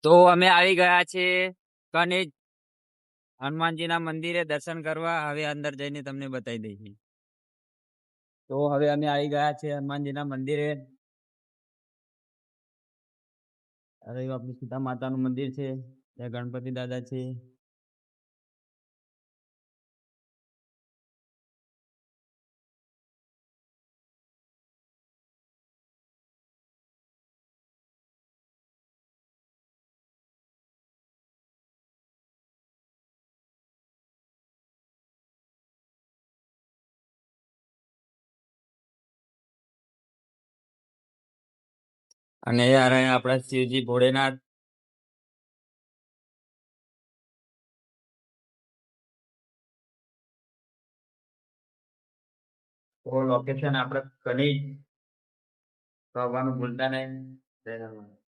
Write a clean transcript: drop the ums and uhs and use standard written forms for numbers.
તો અમે આવી ગયા છે કનિજ હનુમાનજીના મંદિરે દર્શન કરવા. હવે અંદર જઈને તમને બતાવી દઈએ. તો હવે અમે આવી ગયા છે હનુમાનજીના મંદિરે. અરે આપણી સીતા માતાનું મંદિર છે, ત્યાં ગણપતિ દાદા છે. અને યાર આપણા શિવજી ભોળેનાથ. તો લોકેશન આપણે કનિજ તો આવવાનું ભૂલતા નહીં. જય હનુમાન.